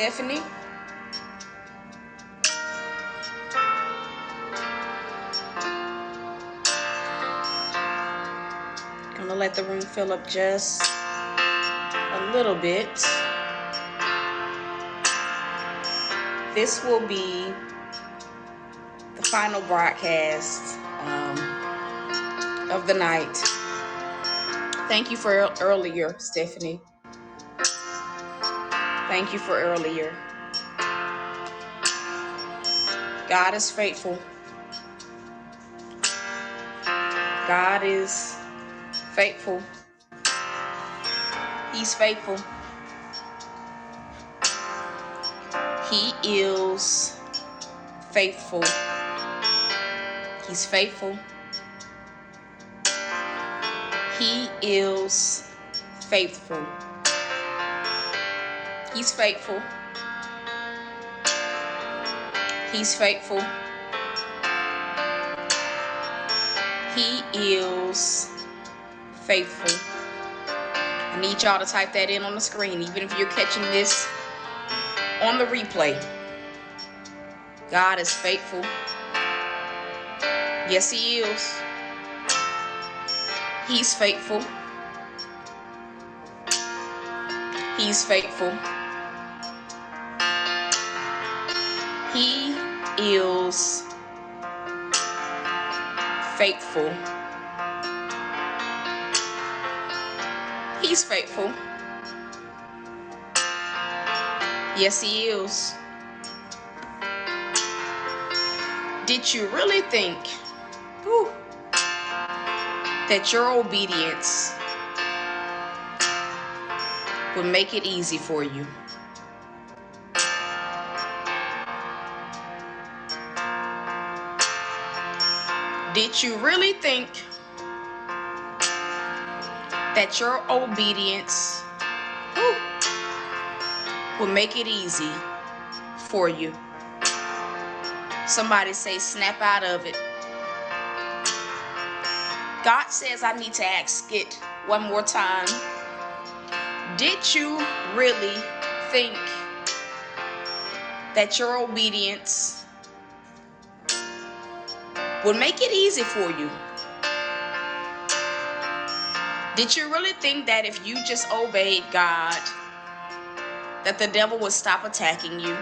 Stephanie. Gonna let the room fill up just a little bit. This will be the final broadcast of the night. Thank you for earlier, Stephanie. Thank you for earlier. God is faithful. God is faithful. He's faithful. He is faithful. He's faithful. He is faithful. He's faithful. He's faithful. He is faithful. I need y'all to type that in on the screen, even if you're catching this on the replay. God is faithful. Yes, He is. He's faithful. He's faithful. He is faithful. He's faithful. Yes, He is. Did you really think that your obedience would make it easy for you? Did you really think that your obedience will make it easy for you? Somebody say, snap out of it. God says I need to ask it one more time. Did you really think that your obedience would make it easy for you? Did you really think that if you just obeyed God, that the devil would stop attacking you?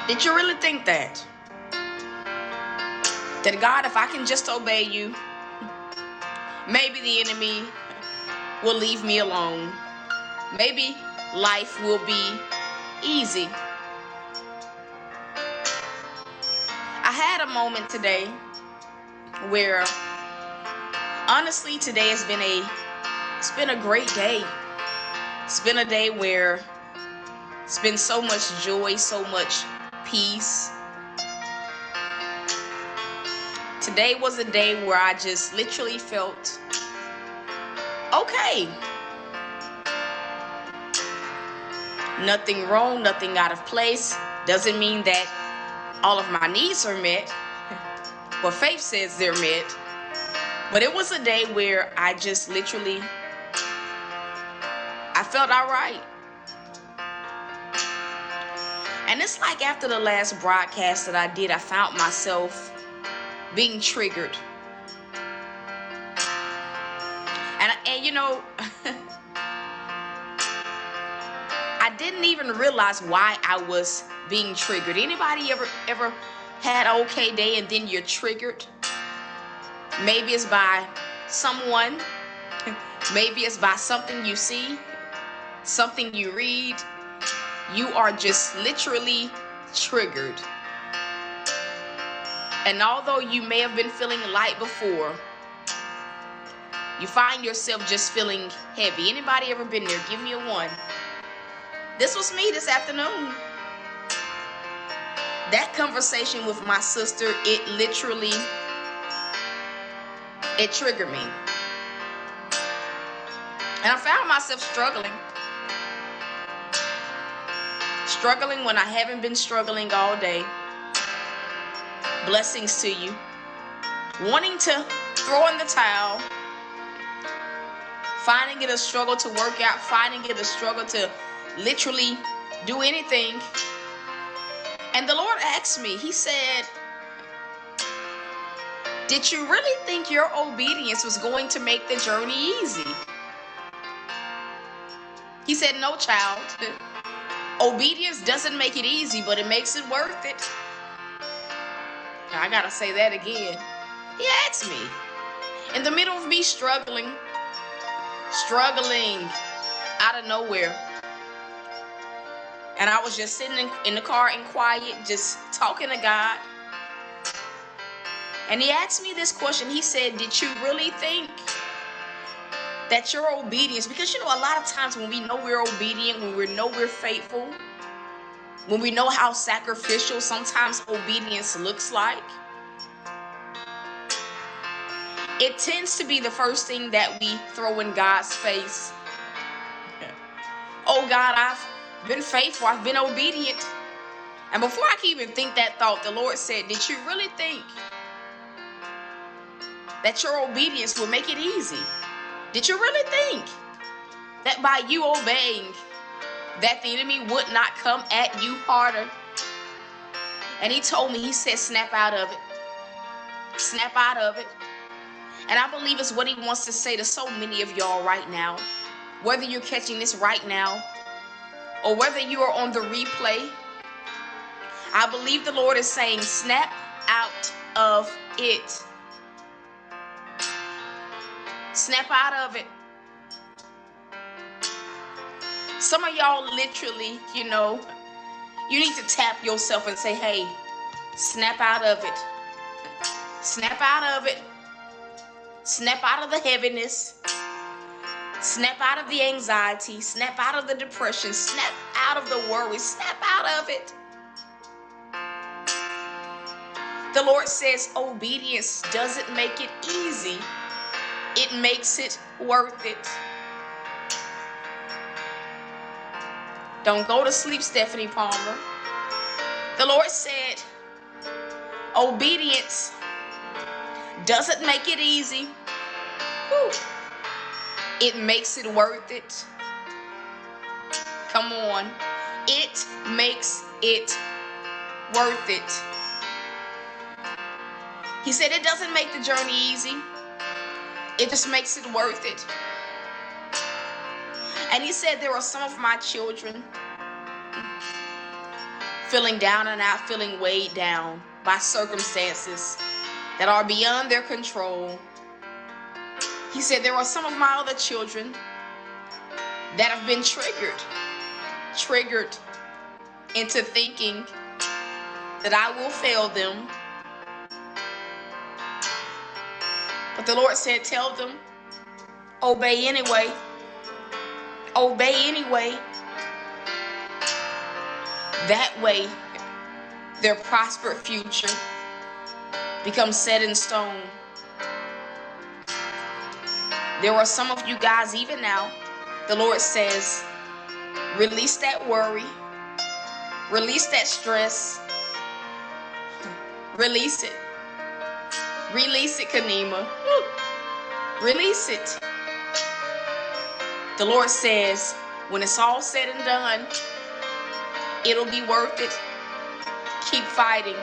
Did you really think that? That God, if I can just obey you, maybe the enemy will leave me alone. Maybe life will be easy. I had a moment today where honestly today it's been a great day. It's been a day where it's been so much joy, so much peace. Today was a day where I just literally felt okay. Nothing wrong, nothing out of place. Doesn't mean that all of my needs are met, but faith says they're met. But it was a day where I just literally, I felt all right. And it's like after the last broadcast that I did, I found myself being triggered. And you know, I didn't even realize why I was being triggered. Anybody ever had an okay day and then you're triggered? Maybe it's by someone. Maybe it's by something you see, something you read. You are just literally triggered. And although you may have been feeling light before, you find yourself just feeling heavy. Anybody ever been there? Give me a one. This was me this afternoon. That conversation with my sister, it triggered me. And I found myself struggling. Struggling when I haven't been struggling all day. Blessings to you. wanting to throw in the towel, finding it a struggle to work out, finding it a struggle to literally do anything. And the Lord asked me, he said, did you really think your obedience was going to make the journey easy? He said, no, child. Obedience doesn't make it easy, but it makes it worth it. Now, I gotta say that again. He asked me, in the middle of me struggling out of nowhere. And I was just sitting in the car in quiet, just talking to God. And he asked me this question. He said, did you really think that your obedience, because a lot of times when we know we're obedient, when we know we're faithful, when we know how sacrificial sometimes obedience looks like, it tends to be the first thing that we throw in God's face. Oh God, I've been faithful, I've been obedient. And before I can even think that thought, the Lord said, did you really think that your obedience would make it easy? Did you really think that by you obeying, that the enemy would not come at you harder? And he told me, he said, snap out of it. Snap out of it. And I believe it's what he wants to say to so many of y'all right now. Whether you're catching this right now or whether you are on the replay, I believe the Lord is saying, snap out of it. Snap out of it. Some of y'all literally, you need to tap yourself and say, hey, snap out of it. Snap out of it. Snap out of the heaviness. Snap out of the anxiety. Snap out of the depression. Snap out of the worry. Snap out of it. The Lord says obedience doesn't make it easy. It makes it worth it. Don't go to sleep, Stephanie Palmer. The Lord said obedience doesn't make it easy. Woo. It makes it worth it. Come on. It makes it worth it. He said it doesn't make the journey easy. It just makes it worth it. And he said there are some of my children feeling down and out, feeling weighed down by circumstances that are beyond their control. He said there are some of my other children that have been triggered into thinking that I will fail them. But the Lord said, tell them, obey anyway. Obey anyway. That way, their prospered future becomes set in stone. There are some of you guys, even now, the Lord says, release that worry. Release that stress. Release it. Release it, Kanima. Release it. The Lord says, when it's all said and done, it'll be worth it. Keep fighting.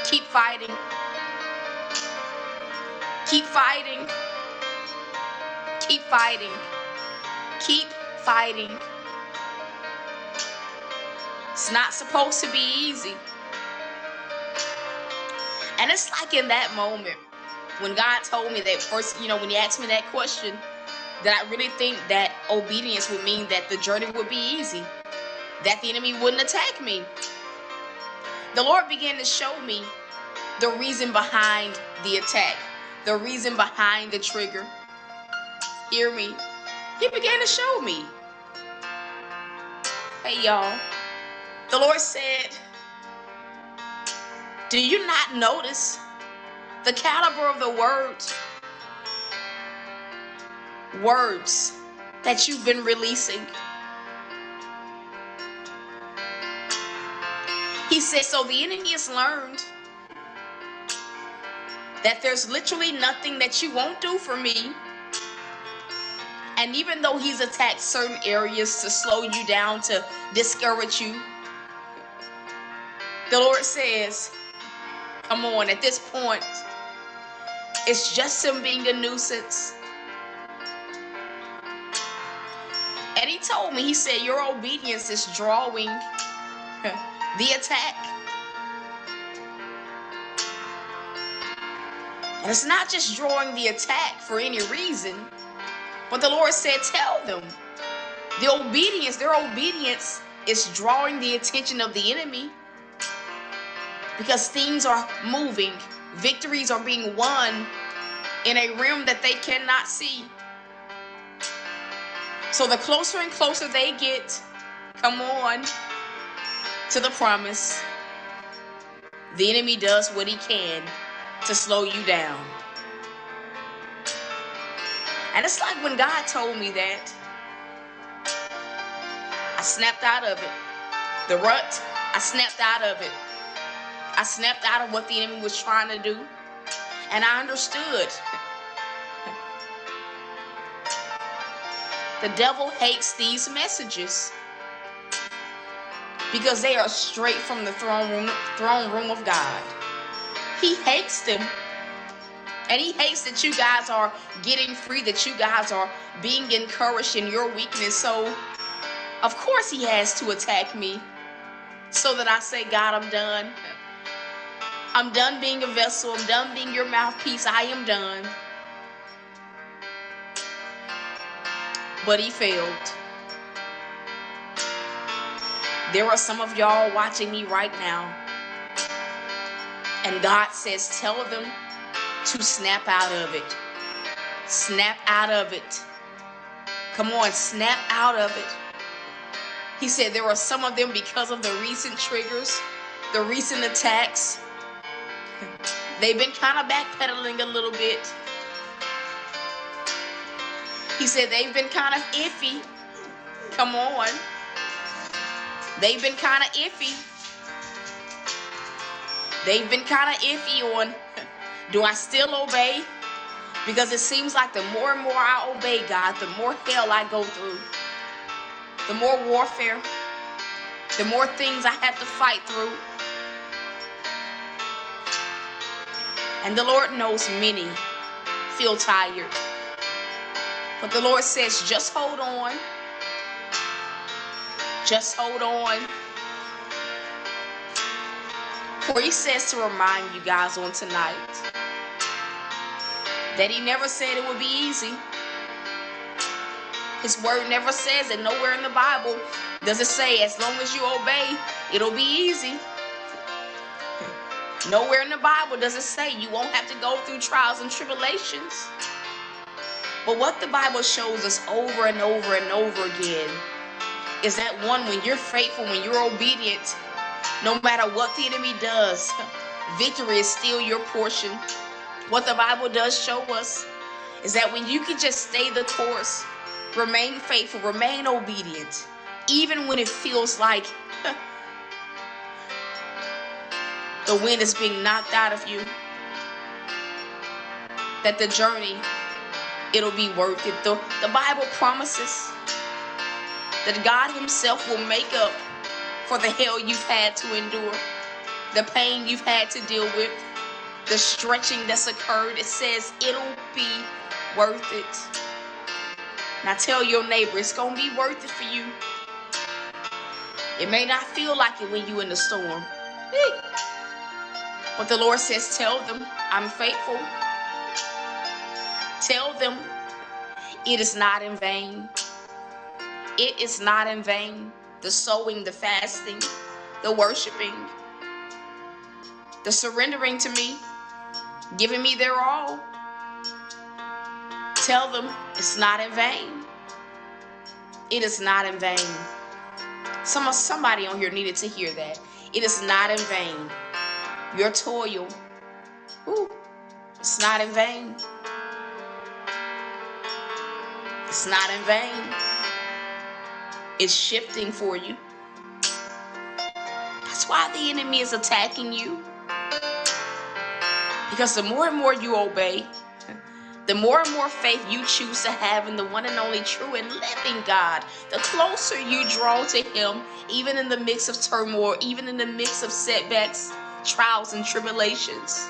Keep fighting. Keep fighting. Keep fighting. Keep fighting. It's not supposed to be easy. And it's like in that moment when God told me that first, when he asked me that question, that I really think that obedience would mean that the journey would be easy, that the enemy wouldn't attack me. The Lord began to show me the reason behind the attack, the reason behind the trigger. Hear me. He began to show me. Hey, y'all. The Lord said, do you not notice the caliber of the words that you've been releasing? He said, so the enemy has learned that there's literally nothing that you won't do for me. And even though he's attacked certain areas to slow you down, to discourage you, the Lord says, come on, at this point, it's just him being a nuisance. And he told me, he said, your obedience is drawing the attack. And it's not just drawing the attack for any reason, but the Lord said, tell them. Their obedience is drawing the attention of the enemy, because things are moving. Victories are being won in a realm that they cannot see. So the closer and closer they get, come on, to the promise, the enemy does what he can to slow you down. And it's like when God told me that, I snapped out of it. The rut, I snapped out of it. I snapped out of what the enemy was trying to do. And I understood. The devil hates these messages because they are straight from the throne room of God. He hates them. And he hates that you guys are getting free, that you guys are being encouraged in your weakness. So, of course, he has to attack me so that I say, God, I'm done. I'm done being a vessel. I'm done being your mouthpiece. I am done. But he failed. There are some of y'all watching me right now. And God says, tell them to snap out of it. Snap out of it. Come on, snap out of it. He said there are some of them, because of the recent triggers, the recent attacks, they've been kind of backpedaling a little bit. He said they've been kind of iffy. Come on. They've been kind of iffy. They've been kind of iffy on, do I still obey? Because it seems like the more and more I obey God, the more hell I go through. The more warfare. The more things I have to fight through. And the Lord knows many feel tired. But the Lord says, just hold on. Just hold on. For he says to remind you guys on tonight that he never said it would be easy. His word never says it. Nowhere in the Bible does it say as long as you obey, it'll be easy. Nowhere in the Bible does it say you won't have to go through trials and tribulations. But what the Bible shows us over and over and over again is that one, when you're faithful, when you're obedient, no matter what the enemy does, victory is still your portion. What the Bible does show us is that when you can just stay the course, remain faithful, remain obedient, even when it feels like the wind is being knocked out of you, that the journey, it'll be worth it. The Bible promises that God himself will make up for the hell you've had to endure, the pain you've had to deal with, the stretching that's occurred. It says it'll be worth it. Now tell your neighbor, it's going to be worth it for you. It may not feel like it when you're in the storm. But the Lord says, tell them I'm faithful. Tell them it is not in vain. It is not in vain. The sowing, the fasting, the worshiping, the surrendering to me, giving me their all. Tell them it's not in vain. It is not in vain. Somebody on here needed to hear that. It is not in vain. Your toil, it's not in vain. It's not in vain. It's shifting for you. That's why the enemy is attacking you. Because the more and more you obey, the more and more faith you choose to have in the one and only true and living God, the closer you draw to him, even in the midst of turmoil, even in the midst of setbacks, trials, and tribulations.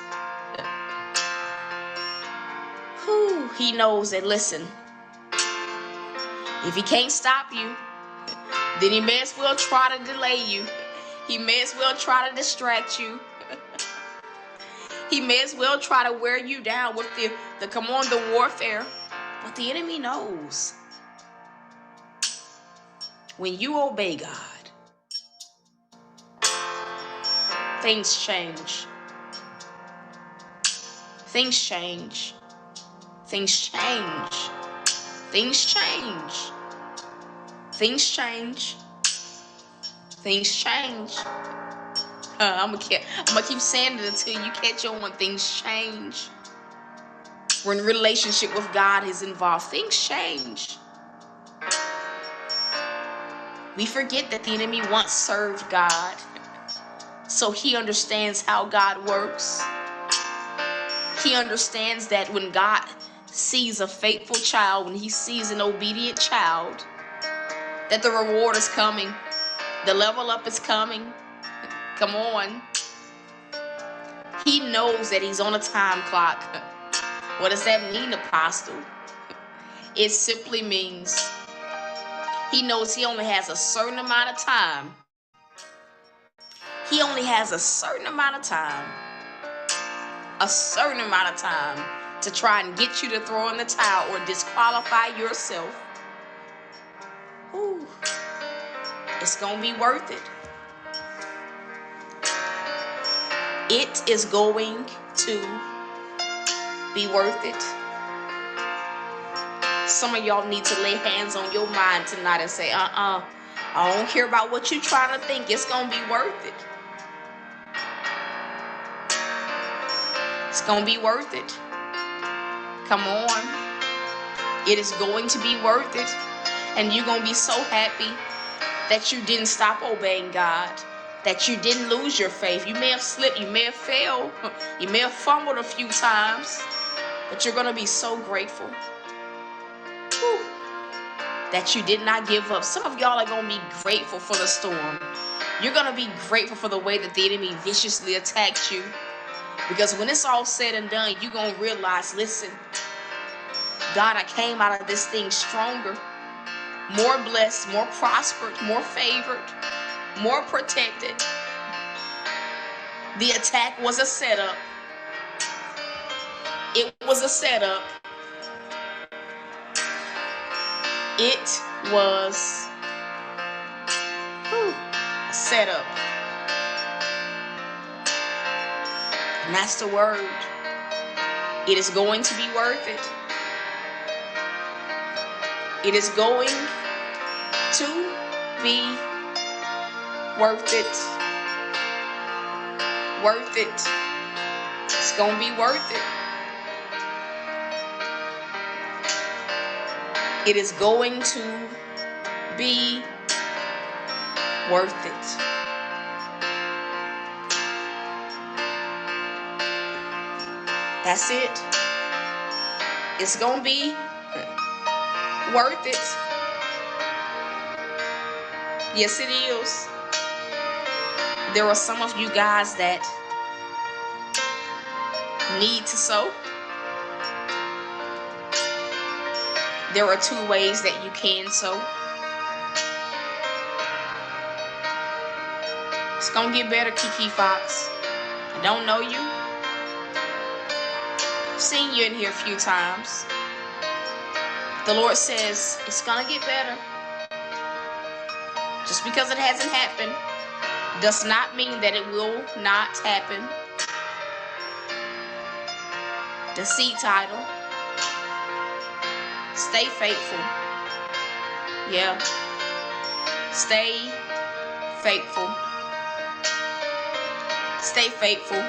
He knows that, listen, if he can't stop you, then he may as well try to delay you. He may as well try to distract you. He may as well try to wear you down with the warfare. But the enemy knows when you obey God, things change. Things change. Things change. Things change. Things change. Things change. I'm gonna keep saying it until you catch on. When things change, when relationship with God is involved, things change. We forget that the enemy once served God, so he understands how God works. He understands that when God sees a faithful child, when he sees an obedient child, that the reward is coming, the level up is coming. Come on. He knows that he's on a time clock. What does that mean, Apostle? It simply means he knows he only has a certain amount of time. He only has a certain amount of time. A certain amount of time to try and get you to throw in the towel or disqualify yourself. Ooh, it's going to be worth it. It is going to be worth it. Some of y'all need to lay hands on your mind tonight and say, I don't care about what you're trying to think. It's going to be worth it. It's going to be worth it. Come on. It is going to be worth it. And you're going to be so happy that you didn't stop obeying God, that you didn't lose your faith. You may have slipped, you may have failed, you may have fumbled a few times, but you're going to be so grateful that you did not give up. Some of y'all are going to be grateful for the storm. You're going to be grateful for the way that the enemy viciously attacked you. Because when it's all said and done, you're going to realize, listen, God, I came out of this thing stronger, more blessed, more prospered, more favored, more protected. The attack was a setup. It was a setup. It was a setup. And that's the word. It is going to be worth it. It is going to be worth it. Worth it. It's going to be worth it. It is going to be worth it. That's it. It's going to be worth it. Yes, it is. There are some of you guys that need to sow. There are 2 ways that you can sow. It's going to get better, Kiki Fox. I don't know you. I've seen you in here a few times. The Lord says it's going to get better. Just because it hasn't happened does not mean that it will not happen. The seed title. Stay faithful. Yeah. Stay faithful. Stay faithful.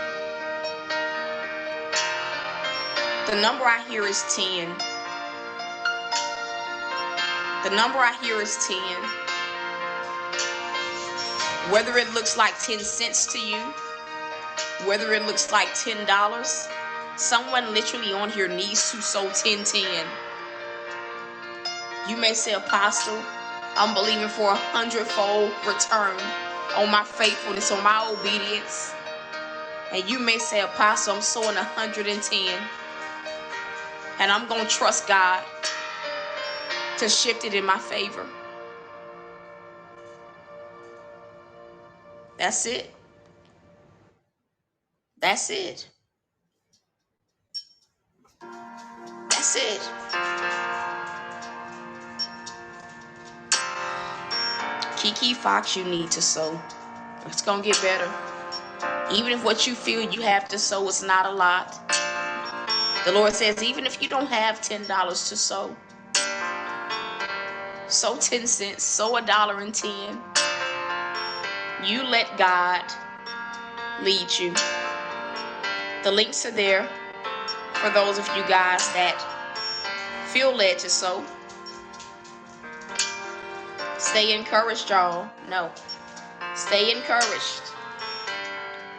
The number I hear is 10. The number I hear is 10. Whether it looks like 10 cents to you, whether it looks like $10, Someone literally on here needs to sow 10-10. You may say, Apostle, I'm believing for 100-fold return on my faithfulness, on my obedience. And you may say, Apostle, I'm sowing 110. And I'm going to trust God to shift it in my favor. That's it. That's it. That's it. Kiki Fox, you need to sow. It's going to get better. Even if what you feel you have to sow is not a lot. The Lord says, even if you don't have $10 to sow 10 cents, sow $1.10. You let God lead you. The links are there for those of you guys that feel led to sow. Stay encouraged, y'all. No. Stay encouraged.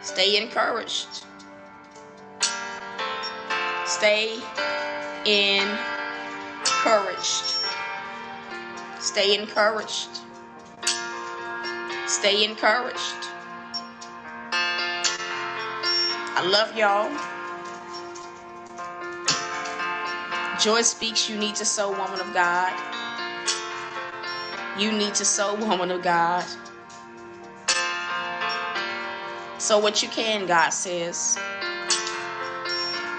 Stay encouraged. Stay encouraged. Stay encouraged. Stay encouraged. I love y'all. Joy Speaks, you need to sow, woman of God. You need to sow, woman of God. So what you can, God says.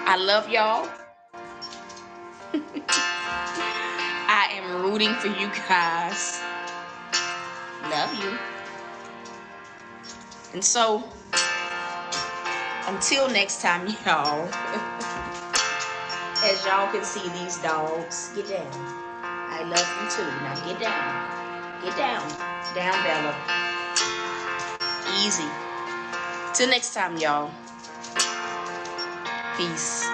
I love y'all. I am rooting for you guys. Love you. And so, until next time, y'all. As y'all can see, these dogs, get down. I love you too. Now get down. Get down. Down, Bella. Easy. Till next time, y'all. Peace.